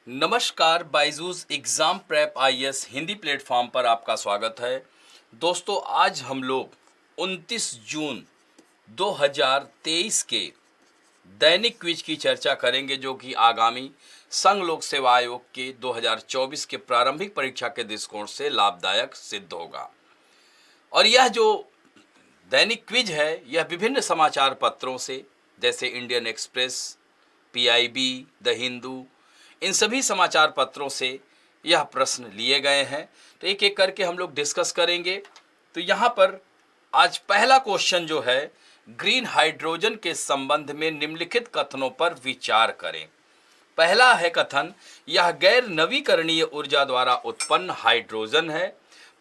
नमस्कार, Byju's exam prep IAS Hindi platform पर आपका स्वागत है। दोस्तों, आज हम लोग 29 जून 2023 के दैनिक क्विज की चर्चा करेंगे, जो कि आगामी संघ लोक सेवा आयोग के 2024 के प्रारंभिक परीक्षा के दृष्टिकोण से लाभदायक सिद्ध होगा। और यह जो दैनिक क्विज है, यह विभिन्न समाचार पत्रों से, जैसे Indian Express, PIB, the Hindu, इन सभी समाचार पत्रों से यह प्रश्न लिए गए हैं। तो एक एक करके हम लोग डिस्कस करेंगे। तो यहाँ पर आज पहला क्वेश्चन जो है, ग्रीन हाइड्रोजन के संबंध में निम्नलिखित कथनों पर विचार करें। पहला है कथन, यह गैर नवीकरणीय ऊर्जा द्वारा उत्पन्न हाइड्रोजन है।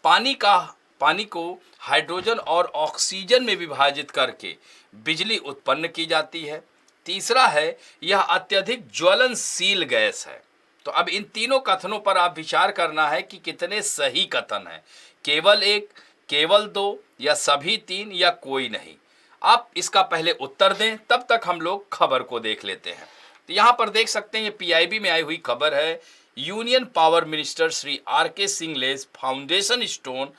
पानी को हाइड्रोजन और ऑक्सीजन में विभाजित करके बिजली उत्पन्न की जाती है। तीसरा है, यह अत्यधिक ज्वलनशील गैस है। तो अब इन तीनों कथनों पर आप विचार करना है कि कितने सही कथन हैं, केवल एक, केवल दो, या सभी तीन, या कोई नहीं। आप इसका पहले उत्तर दें, तब तक हम लोग खबर को देख लेते हैं। तो यहाँ पर देख सकते हैं, ये पीआईबी में आई हुई खबर है। Union power minister Shri R K. Singh lays foundation stone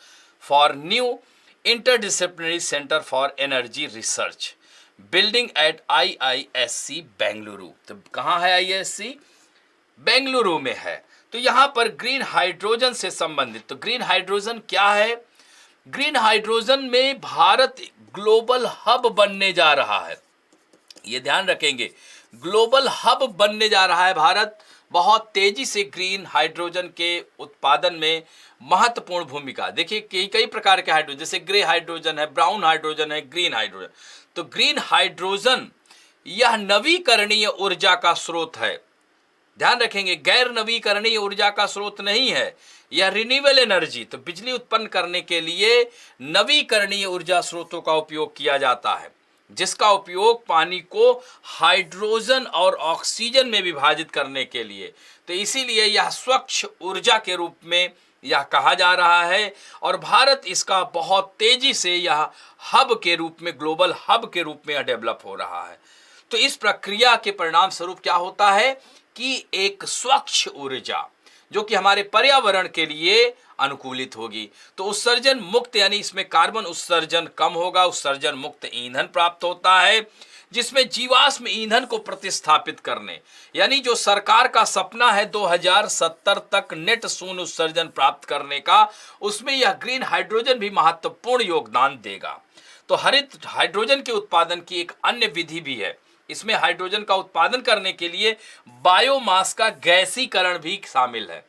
for new interdisciplinary centre for energy research building at IISc Bengaluru. तो कहाँ है IISc? बेंगलुरु में है। तो यहाँ पर ग्रीन हाइड्रोजन से संबंधित, तो ग्रीन हाइड्रोजन क्या है? ग्रीन हाइड्रोजन में भारत ग्लोबल हब बनने जा रहा है। ये ध्यान रखेंगे, ग्लोबल हब बनने जा रहा है भारत। बहुत तेजी से ग्रीन हाइड्रोजन के उत्पादन में महत्वपूर्ण भूमिका। देखिए, कई प्रकार के हाइड्रोजन, जैसे ग्रे हाइड्रोजन है, ब्राउन हाइड्रोजन है, ग्रीन हाइड्रोजन। तो ग्रीन हाइड्रोजन यह नवीकरणीय ऊर्जा का स्रोत है। ध्यान रखेंगे, गैर नवीकरणीय ऊर्जा का स्रोत नहीं है, यह रिन्यूएबल एनर्जी। तो बिजली उत्पन्न करने के लिए नवीकरणीय ऊर्जा स्रोतों का उपयोग किया जाता है, जिसका उपयोग पानी को हाइड्रोजन और ऑक्सीजन में विभाजित करने के लिए। तो इसीलिए यह स्वच्छ ऊर्जा के रूप में यह कहा जा रहा है, और भारत इसका बहुत तेजी से यह हब के रूप में, ग्लोबल हब के रूप में यह डेवलप हो रहा है। तो इस प्रक्रिया के परिणाम स्वरूप क्या होता है कि एक स्वच्छ ऊर्जा जो कि हमारे पर्यावरण के लिए अनुकूलित होगी, तो उत्सर्जन मुक्त, यानी इसमें कार्बन उत्सर्जन कम होगा, उत्सर्जन मुक्त ईंधन प्राप्त होता है, जिसमें जीवाश्म ईंधन को प्रतिस्थापित करने, यानी जो सरकार का सपना है 2070 तक नेट शून्य उत्सर्जन प्राप्त करने का, उसमें यह ग्रीन हाइड्रोजन भी महत्वपूर्ण योगदान देगा। तो हरित हाइड्रोजन के उत्पादन की एक अन्य विधि भी है। इसमें हाइड्रोजन का उत्पादन करने के लिए बायोमास का गैसीकरण भी शामिल है।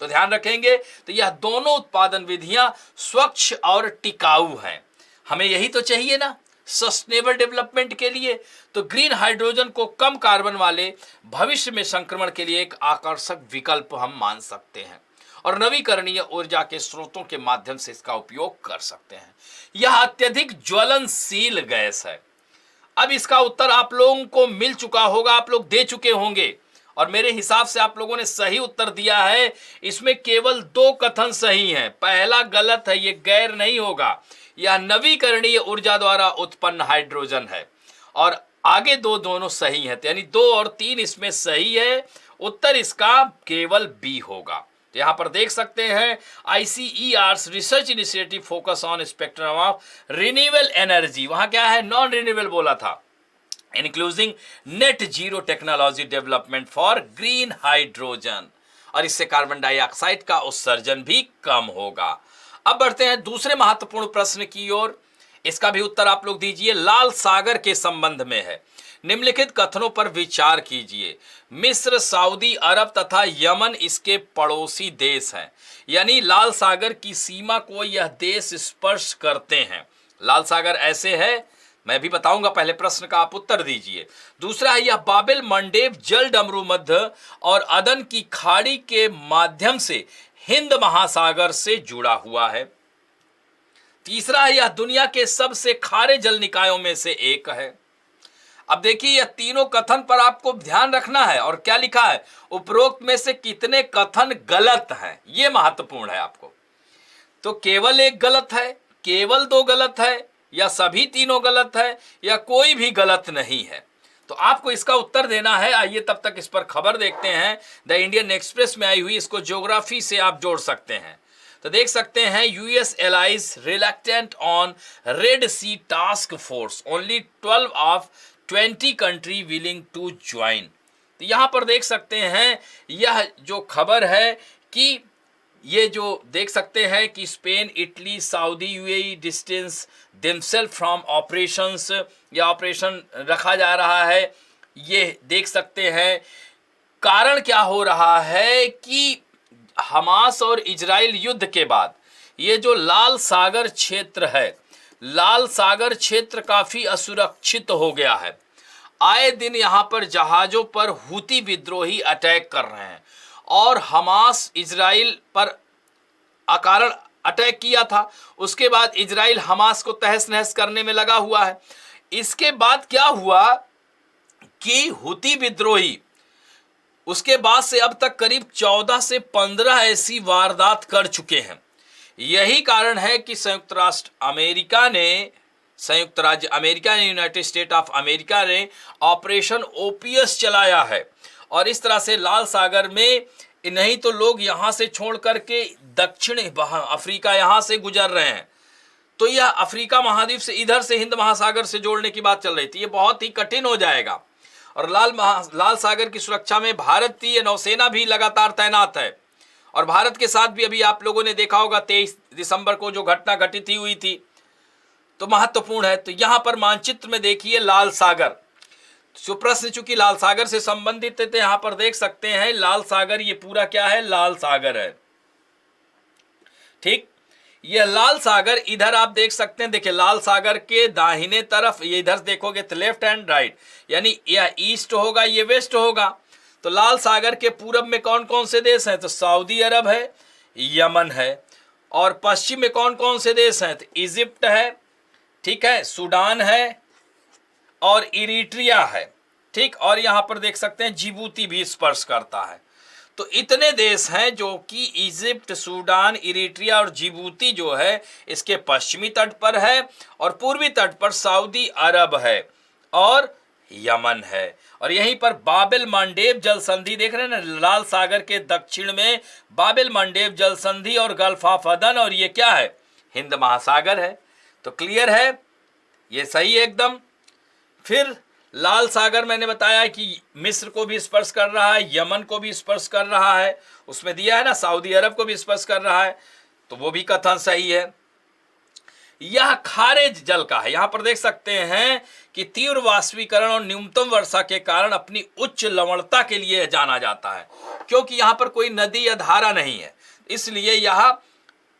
तो ध्यान रखेंगे, तो यह दोनों उत्पादन विधियां स्वच्छ और टिकाऊ हैं। हमें यही तो चाहिए ना, सस्टेनेबल डेवलपमेंट के लिए। तो ग्रीन हाइड्रोजन को कम कार्बन वाले भविष्य में संक्रमण के लिए एक आकर्षक विकल्प हम मान सकते हैं, और नवीकरणीय ऊर्जा के स्रोतों के माध्यम से इसका उपयोग कर सकते हैं। यह अत्यधिक ज्वलनशील गैस है। अब इसका उत्तर आप लोगों को मिल चुका होगा, आप लोग दे चुके होंगे, और मेरे हिसाब से आप लोगों ने सही उत्तर दिया है। इसमें केवल दो कथन सही हैं। पहला गलत है, ये गैर नहीं होगा, यह नवीकरणीय ऊर्जा द्वारा उत्पन्न हाइड्रोजन है। और आगे दोनों सही हैं, यानी 2 और 3 इसमें सही है। उत्तर इसका केवल बी होगा। तो यहां पर देख सकते हैं, ICER's research initiative focus on spectrum of renewable energy, वहां क्या है, नॉन रिन्यूएबल बोला था, including net zero technology development for green hydrogen, और इससे कार्बन डाइऑक्साइड का उत्सर्जन भी कम होगा। अब बढ़ते हैं दूसरे महत्वपूर्ण प्रश्न की ओर। इसका भी उत्तर आप लोग दीजिए। लाल सागर के संबंध में है, निम्नलिखित कथनों पर विचार कीजिए। मिस्र, सऊदी अरब तथा यमन इसके पड़ोसी देश हैं, यानी लाल सागर की सीमा को यह देश स्पर्श करते हैं। लाल सागर ऐसे है, मैं भी बताऊंगा, पहले प्रश्न का आप उत्तर दीजिए। दूसरा है, यह बाबिल मंडेब जल डमरू मध्य और अदन की खाड़ी के माध्यम से हिंद महासागर से जुड़ा हुआ है। तीसरा है, यह दुनिया के सबसे खारे जल निकायों में से एक है। अब देखिए, यह तीनों कथन पर आपको ध्यान रखना है, और क्या लिखा है, उपरोक्त में से कितने कथन गलत हैं, यह महत्वपूर्ण है आपको। तो केवल एक गलत है, केवल 2 गलत है, या सभी तीनों गलत है, या कोई भी गलत नहीं है। तो आपको इसका उत्तर देना है। आइए तब तक इस पर खबर देखते हैं। द इंडियन एक्सप्रेस में आई हुई, इसको ज्योग्राफी से आप जोड़ सकते हैं। तो देख सकते हैं, US allies reluctant on Red Sea task force, only 12 of 20 country willing to join. तो यहां पर देख सकते हैं, यह जो खबर है कि ये जो देख सकते हैं कि Spain, Italy, Saudi, UAE distance themselves from operations, या ऑपरेशन रखा जा रहा है। ये देख सकते हैं कारण क्या हो रहा है कि हमास और इजराइल युद्ध के बाद ये जो लाल सागर क्षेत्र है, लाल सागर क्षेत्र काफी असुरक्षित हो गया है। आए दिन यहां पर जहाजों पर हुती विद्रोही अटैक कर रहे हैं, और हमास इजराइल पर अकारण अटैक किया था। उसके बाद इजराइल हमास को तहस नहस करने में लगा हुआ है। इसके बाद क्या हुआ कि हुती विद्रोही उसके बाद से अब तक करीब 14 से 15 ऐसी वारदात कर चुके हैं। यही कारण है कि संयुक्त राज्य अमेरिका ने, यूनाइटेड स्टेट ऑफ अमेरिका ने ऑपरेशन ओपीएस चलाया है। और इस तरह से लाल सागर में नहीं तो लोग यहां से छोड़ करके दक्षिण अफ्रीका यहां से गुजर रहे हैं। तो यह अफ्रीका महाद्वीप से इधर से हिंद महासागर से जोड़ने की बात चल रही थी। ये बहुत ही कठिन हो जाएगा। और लाल सागर की सुरक्षा में भारतीय नौसेना भी लगातार तैनात है। और भारत के साथ भी अभी आप लोगों ने देखा होगा 23 दिसंबर को जो घटना घटित हुई थी, तो महत्वपूर्ण है। तो यहां पर मानचित्र में देखिए लाल सागर, जो प्रश्न चूंकि लाल सागर से संबंधित थे, यहां पर देख सकते हैं लाल सागर, ये पूरा क्या है, लाल सागर है। ठीक, ये लाल सागर इधर आप देख सकते हैं। देखिए लाल सागर के दाहिने तरफ, ये इधर देखोगे तो लेफ्ट हैंड राइट, यानी यह ईस्ट होगा, ये वेस्ट होगा। तो लाल सागर के पूरब में कौन कौन से देश हैं, तो सऊदी अरब है, यमन है। और पश्चिम में कौन कौन से देश हैं, तो इजिप्ट है, ठीक है, सूडान है और इरिट्रिया है। ठीक, और यहां पर देख सकते हैं जिबूती भी स्पर्श करता है। तो इतने देश हैं जो कि इजिप्ट, सूडान, इरिट्रिया और जिबूती जो है इसके पश्चिमी तट पर है, और पूर्वी तट पर सऊदी अरब है और यमन है। और यहीं पर बाबेल मांडेब जल संधि देख रहे हैं ना, लाल सागर के दक्षिण में बाबेल मांडेब जल संधि और गल्फ ऑफ अदन, और ये क्या है, हिंद महासागर है। तो क्लियर है, ये सही है एकदम। फिर लाल सागर मैंने बताया कि मिस्र को भी स्पर्श कर रहा है, यमन को भी स्पर्श कर रहा है, उसमें दिया है ना, सऊदी अरब को भी स्पर्श कर रहा है, तो वो भी कथन सही है। यह खारे जल का है। यहां पर देख सकते हैं कि तीव्र वाष्पीकरण और न्यूनतम वर्षा के कारण अपनी उच्च लवणता के लिए जाना जाता है, क्योंकि यहां पर कोई नदी या धारा नहीं है, इसलिए यह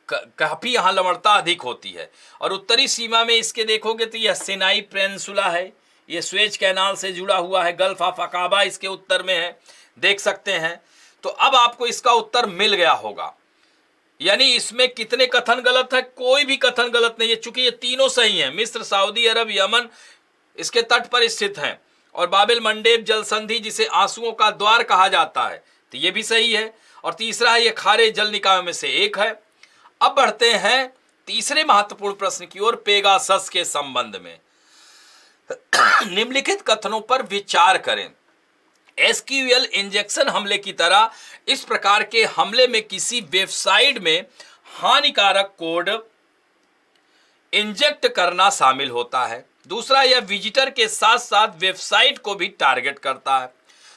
काफी यहां लवणता अधिक होती है। और उत्तरी सीमा में इसके देखोगे तो यह सिनाई पेनिनसुला है, ये स्वेज कैनाल से जुड़ा हुआ है, गल्फ ऑफ अकाबा इसके उत्तर में है, देख सकते हैं। तो अब आपको इसका उत्तर मिल गया होगा। यानी इसमें कितने कथन गलत है, कोई भी कथन गलत नहीं है, चूंकि ये तीनों सही हैं। मिस्र, सऊदी अरब, यमन इसके तट पर स्थित हैं। और बाबेल मंडेब जल संधि जिसे आंसुओं का द्वार कहा जाता है, तो ये भी सही है। और तीसरा है, ये खारे जल निकायों में से एक है। अब बढ़ते हैं तीसरे महत्वपूर्ण प्रश्न की ओर, पेगासस के संबंध में। निम्नलिखित कथनों पर विचार करें। एसक्यूएल इंजेक्शन हमले की तरह इस प्रकार के हमले में किसी वेबसाइट में हानिकारक कोड इंजेक्ट करना शामिल होता है। दूसरा, यह विजिटर के साथ साथ वेबसाइट को भी टारगेट करता है।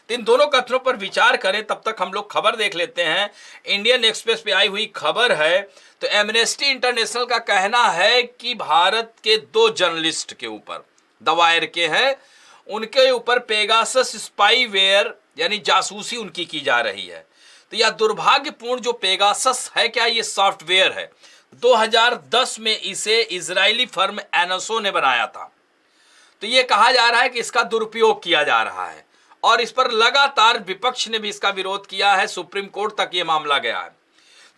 तो इन दोनों कथनों पर विचार करें, तब तक हम लोग खबर देख लेते हैं। इंडियन एक्सप्रेस पे आई हुई खबर है। तो एमनेस्टी इंटरनेशनल का कहना है कि भारत के 2 जर्नलिस्ट के ऊपर, द वायर के हैं, उनके ऊपर पेगासस स्पाईवेयर यानी जासूसी उनकी की जा रही है। तो यह दुर्भाग्यपूर्ण जो पेगासस है, क्या ये सॉफ्टवेयर है? 2010 में इसे इजरायली फर्म एनोसो ने बनाया था। तो यह कहा जा रहा है कि इसका दुरुपयोग किया जा रहा है, और इस पर लगातार विपक्ष ने भी इसका विरोध किया है, सुप्रीम कोर्ट तक यह मामला गया है।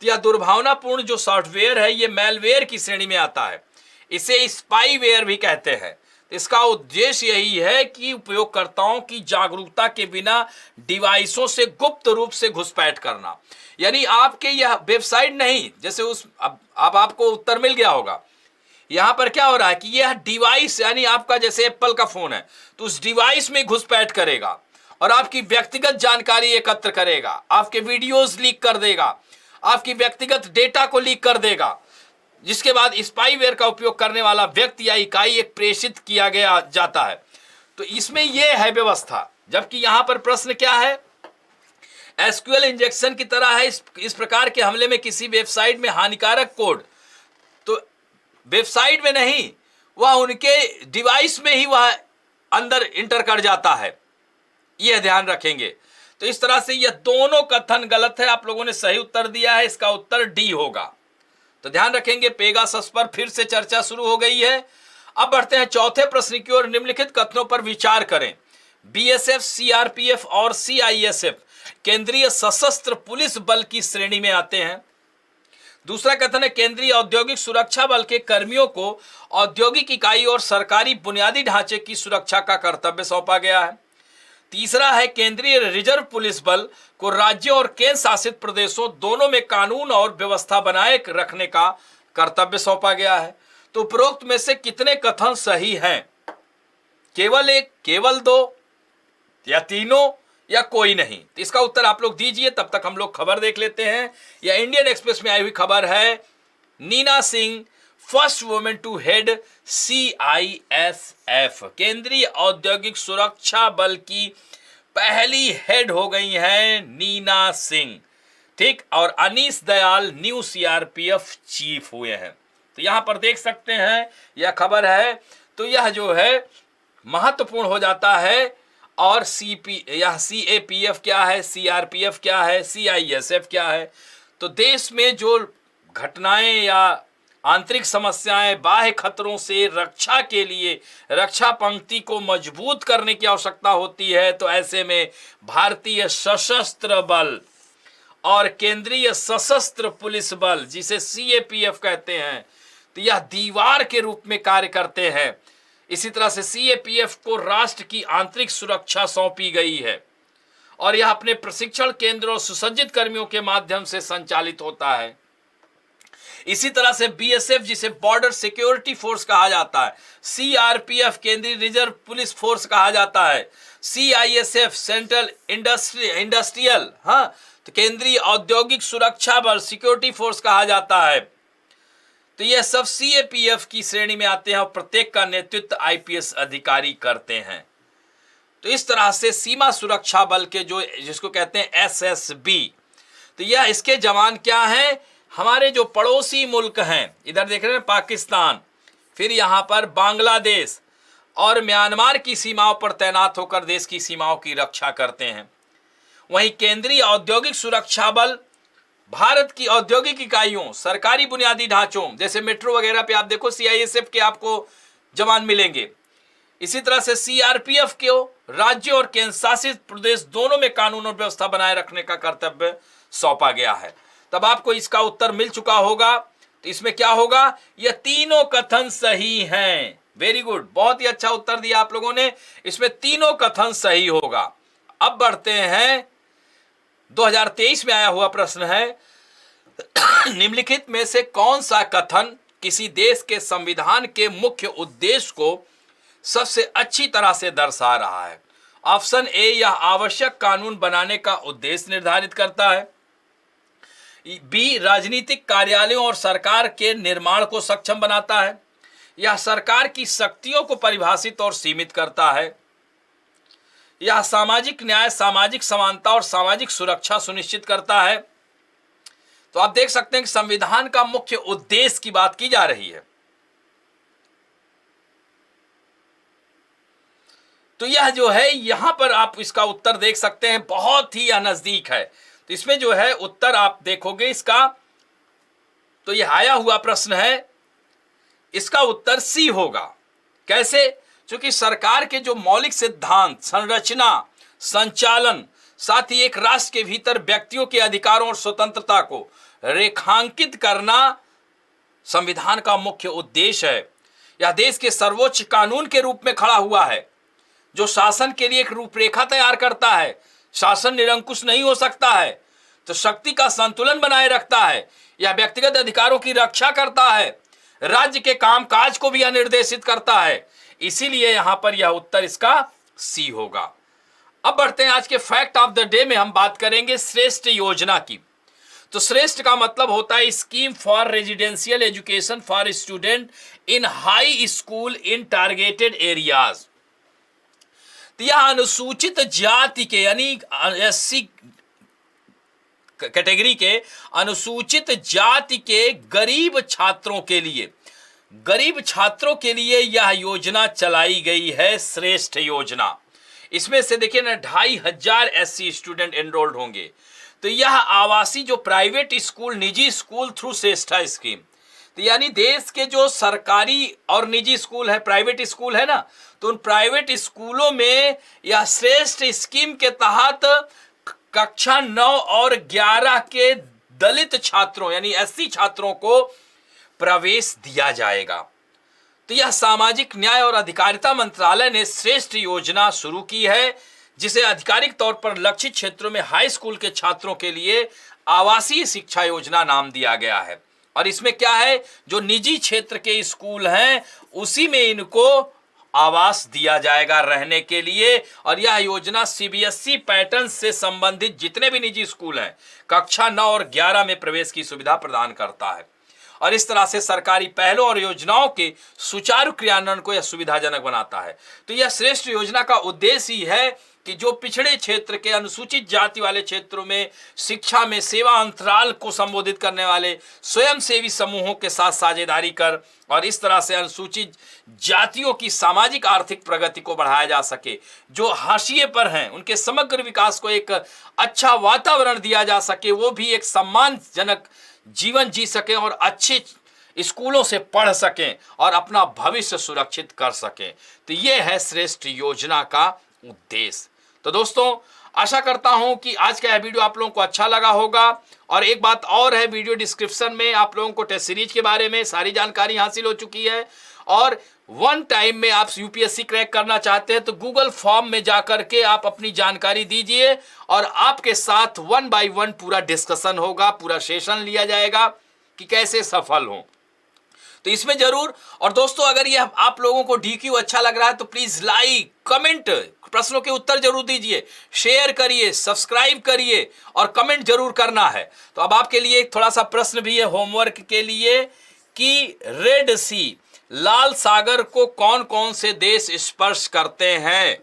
तो यह दुर्भावनापूर्ण जो सॉफ्टवेयर है, यह मेलवेयर की श्रेणी में आता है, इसे स्पाईवेयर भी कहते हैं। इसका उद्देश्य यही है कि उपयोगकर्ताओं की जागरूकता के बिना डिवाइसों से गुप्त रूप से घुसपैठ करना। यानी आपके यह वेबसाइट नहीं, जैसे अब आपको उत्तर मिल गया होगा, यहां पर क्या हो रहा है कि यह डिवाइस, यानी आपका जैसे एप्पल का फोन है तो उस डिवाइस में घुसपैठ करेगा और आपकी व्यक्तिगत जानकारी एकत्र करेगा, आपके वीडियोस लीक कर देगा, आपकी व्यक्तिगत डेटा को लीक कर देगा, जिसके बाद स्पाईवेयर का उपयोग करने वाला व्यक्ति या इकाई एक प्रेषित किया गया जाता है। तो इसमें यह है व्यवस्था। जबकि यहां पर प्रश्न क्या है, एसक्यूएल इंजेक्शन की तरह है। इस प्रकार के हमले में किसी वेबसाइट में हानिकारक कोड तो वेबसाइट में नहीं, वह उनके डिवाइस में ही वह अंदर इंटर कर जाता है, यह ध्यान रखेंगे। तो इस तरह से यह दोनों कथन गलत है। आप लोगों ने सही उत्तर दिया है, इसका उत्तर डी होगा। तो ध्यान रखेंगे, पेगासस पर फिर से चर्चा शुरू हो गई है। अब बढ़ते हैं चौथे प्रश्न की ओर। निम्नलिखित कथनों पर विचार करें। बीएसएफ, सीआरपीएफ और सीआईएसएफ केंद्रीय सशस्त्र पुलिस बल की श्रेणी में आते हैं। दूसरा कथन है, केंद्रीय औद्योगिक सुरक्षा बल के कर्मियों को औद्योगिक इकाई और सरकारी बुनियादी ढांचे की सुरक्षा का कर्तव्य सौंपा गया है। तीसरा है, केंद्रीय रिजर्व पुलिस बल को राज्यों और केंद्र शासित प्रदेशों दोनों में कानून और व्यवस्था बनाए रखने का कर्तव्य सौंपा गया है। तो उपरोक्त में से कितने कथन सही हैं? केवल एक, केवल दो, या तीनों, या कोई नहीं? तो इसका उत्तर आप लोग दीजिए। तब तक हम लोग खबर देख लेते हैं। यह इंडियन एक्सप्रेस में आई हुई खबर है। Nina Singh, first women to head CISF, केंद्रीय औद्योगिक सुरक्षा बल की पहली हेड हो गई हैं नीना सिंह, ठीक। और Anees Dayal new CRPF chief हुए हैं। तो यहां पर देख सकते हैं यह खबर है। तो यह जो है महत्वपूर्ण हो जाता है। और सीएपीएफ क्या है, सीआरपीएफ क्या है, सीआईएसएफ क्या है? तो देश में जो घटनाएं या आंतरिक समस्याएं, बाह्य खतरों से रक्षा के लिए रक्षा पंक्ति को मजबूत करने की आवश्यकता होती है। तो ऐसे में भारतीय सशस्त्र बल और केंद्रीय सशस्त्र पुलिस बल, जिसे सीएपीएफ कहते हैं, तो यह दीवार के रूप में कार्य करते हैं। इसी तरह से सीएपीएफ को राष्ट्र की आंतरिक सुरक्षा सौंपी गई है और यह अपने प्रशिक्षण केंद्र और सुसज्जित कर्मियों के माध्यम से संचालित होता है। इसी तरह से बीएसएफ, जिसे बॉर्डर सिक्योरिटी फोर्स कहा जाता है, सीआरपीएफ केंद्रीय रिजर्व पुलिस फोर्स कहा जाता है, सीआईएसएफ सेंट्रल इंडस्ट्रियल तो केंद्रीय औद्योगिक सुरक्षा बल सिक्योरिटी फोर्स कहा जाता है। तो यह सब सीएपीएफ की श्रेणी में आते हैं और प्रत्येक का नेतृत्व आईपीएस अधिकारी करते हैं। तो इस तरह से सीमा सुरक्षा बल के जो जिसको कहते हैं एसएसबी, तो यह इसके जवान क्या हैं? हमारे जो पड़ोसी मुल्क हैं, इधर देख रहे हैं पाकिस्तान, फिर यहाँ पर बांग्लादेश और म्यांमार की सीमाओं पर तैनात होकर देश की सीमाओं की रक्षा करते हैं। वहीं केंद्रीय औद्योगिक सुरक्षा बल भारत की औद्योगिक इकाइयों, सरकारी बुनियादी ढांचों जैसे मेट्रो वगैरह पे आप देखो सीआईएसएफ के आपको जवान मिलेंगे। इसी तरह से सीआरपीएफ को राज्य और केंद्र शासित प्रदेश दोनों में कानून और व्यवस्था बनाए रखने का कर्तव्य सौंपा गया है। तब आपको इसका उत्तर मिल चुका होगा। तो इसमें क्या होगा? यह तीनों कथन सही हैं। वेरी गुड, बहुत ही अच्छा उत्तर दिया आप लोगों ने। इसमें तीनों कथन सही होगा। अब बढ़ते हैं 2023 में आया हुआ प्रश्न है, निम्नलिखित में से कौन सा कथन किसी देश के संविधान के मुख्य उद्देश्य को सबसे अच्छी तरह से दर्शा रहा है? ऑप्शन ए, यह आवश्यक कानून बनाने का उद्देश्य निर्धारित करता है। बी, राजनीतिक कार्यालयों और सरकार के निर्माण को सक्षम बनाता है। यह सरकार की शक्तियों को परिभाषित और सीमित करता है। यह सामाजिक न्याय, सामाजिक समानता और सामाजिक सुरक्षा सुनिश्चित करता है। तो आप देख सकते हैं कि संविधान का मुख्य उद्देश्य की बात की जा रही है। तो यह जो है यहां पर आप इसका उत्तर देख सकते हैं, बहुत ही यह नजदीक है। तो इसमें जो है उत्तर आप देखोगे इसका, तो यह आया हुआ प्रश्न है, इसका उत्तर सी होगा। कैसे? क्योंकि सरकार के जो मौलिक सिद्धांत, संरचना, संचालन, साथ ही एक राष्ट्र के भीतर व्यक्तियों के अधिकारों और स्वतंत्रता को रेखांकित करना संविधान का मुख्य उद्देश्य है। यह देश के सर्वोच्च कानून के रूप में खड़ा हुआ है, जो शासन के लिए एक रूपरेखा तैयार करता है। शासन निरंकुश नहीं हो सकता है, तो शक्ति का संतुलन बनाए रखता है। यह व्यक्तिगत अधिकारों की रक्षा करता है, राज्य के कामकाज को भी यह निर्देशित करता है। इसीलिए यहां पर यह उत्तर इसका सी होगा। अब बढ़ते हैं आज के फैक्ट ऑफ द डे में। हम बात करेंगे श्रेष्ठ योजना की। तो श्रेष्ठ का मतलब होता है scheme for residential education for student in high school in targeted areas. तो यह अनुसूचित जाति के यानी एससी कैटेगरी के अनुसूचित जाति के गरीब छात्रों के लिए यह योजना चलाई गई है, श्रेष्ठ योजना। इसमें से देखिए ना 2500 एससी स्टूडेंट एनरोल्ड होंगे। तो यह आवासीय जो प्राइवेट स्कूल, निजी स्कूल थ्रू श्रेष्ठा स्कीम, तो यानी देश के जो सरकारी और निजी स्कूल है, प्राइवेट स्कूल है ना, तो उन प्राइवेट स्कूलों में यह श्रेष्ठ स्कीम के तहत कक्षा 9 और 11 के दलित छात्रों यानी एससी छात्रों को प्रवेश दिया जाएगा। तो यह सामाजिक न्याय और अधिकारिता मंत्रालय ने श्रेष्ठ योजना शुरू की है, जिसे आधिकारिक तौर पर लक्षित क्षेत्रों में हाई स्कूल के छात्रों के लिए आवासीय शिक्षा योजना नाम दिया गया है। और इसमें क्या है, जो निजी क्षेत्र के स्कूल हैं उसी में इनको आवास दिया जाएगा रहने के लिए। और यह योजना सीबीएसई पैटर्न से संबंधित जितने भी निजी स्कूल हैं कक्षा 9 और 11 में प्रवेश की सुविधा प्रदान करता है। और इस तरह से सरकारी पहलों और योजनाओं के सुचारू क्रियान्वयन को यह सुविधाजनक बनाता है। तो यह श्रेष्ठ योजना का उद्देश्य ही है कि जो पिछड़े क्षेत्र के अनुसूचित जाति वाले क्षेत्रों में शिक्षा में सेवा अंतराल को संबोधित करने वाले स्वयंसेवी समूहों के साथ साझेदारी कर और इस तरह से अनुसूचित जातियों की सामाजिक आर्थिक प्रगति को बढ़ाया जा सके, जो हाशिए पर हैं उनके समग्र विकास को एक अच्छा वातावरण दिया जा सके, वो भी एक सम्मानजनक जीवन जी सकें और अच्छे स्कूलों से पढ़ सकें और अपना भविष्य सुरक्षित कर सकें। तो यह है श्रेष्ठ योजना का उद्देश्य। तो दोस्तों, आशा करता हूं कि आज का यह वीडियो आप लोगों को अच्छा लगा होगा। और एक बात और है, वीडियो डिस्क्रिप्शन में आप लोगों को टेस्ट सीरीज के बारे में सारी जानकारी हासिल हो चुकी है। और वन टाइम में आप यूपीएससी क्रैक करना चाहते हैं तो गूगल फॉर्म में जाकर के आप अपनी जानकारी दीजिए और आपके साथ 1 by 1 पूरा डिस्कशन होगा, पूरा सेशन लिया जाएगा कि कैसे सफल हो। तो इसमें जरूर। और दोस्तों, अगर ये आप लोगों को डीक्यू अच्छा लग रहा है तो प्लीज लाइक, कमेंट, प्रश्नों के उत्तर जरूर दीजिए, शेयर करिए, सब्सक्राइब करिए और कमेंट जरूर करना है। तो अब आपके लिए एक थोड़ा सा प्रश्न भी है होमवर्क के लिए कि रेड सी, लाल सागर को कौन कौन से देश स्पर्श करते हैं।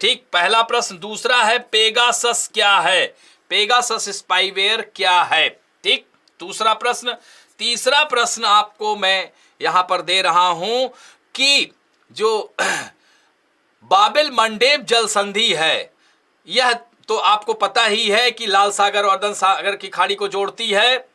ठीक, पहला प्रश्न। दूसरा है पेगासस क्या है, पेगासस स्पाईवेयर क्या है। ठीक, दूसरा प्रश्न। तीसरा प्रश्न आपको मैं यहां पर दे रहा हूं कि जो बाबेल मंडेब जल संधि है, यह तो आपको पता ही है कि लाल सागर और अरब सागर की खाड़ी को जोड़ती है।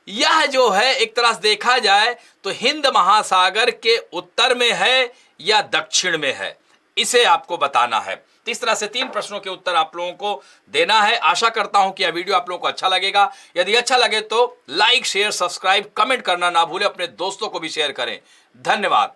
यह जो है एक तरह से देखा जाए तो हिंद महासागर के उत्तर में है या दक्षिण में है, इसे आपको बताना है। इस तरह से 3 प्रश्नों के उत्तर आप लोगों को देना है। आशा करता हूं कि यह वीडियो आप लोगों को अच्छा लगेगा। यदि अच्छा लगे तो लाइक, शेयर, सब्सक्राइब, कमेंट करना ना भूलें। अपने दोस्तों को भी शेयर करें। धन्यवाद।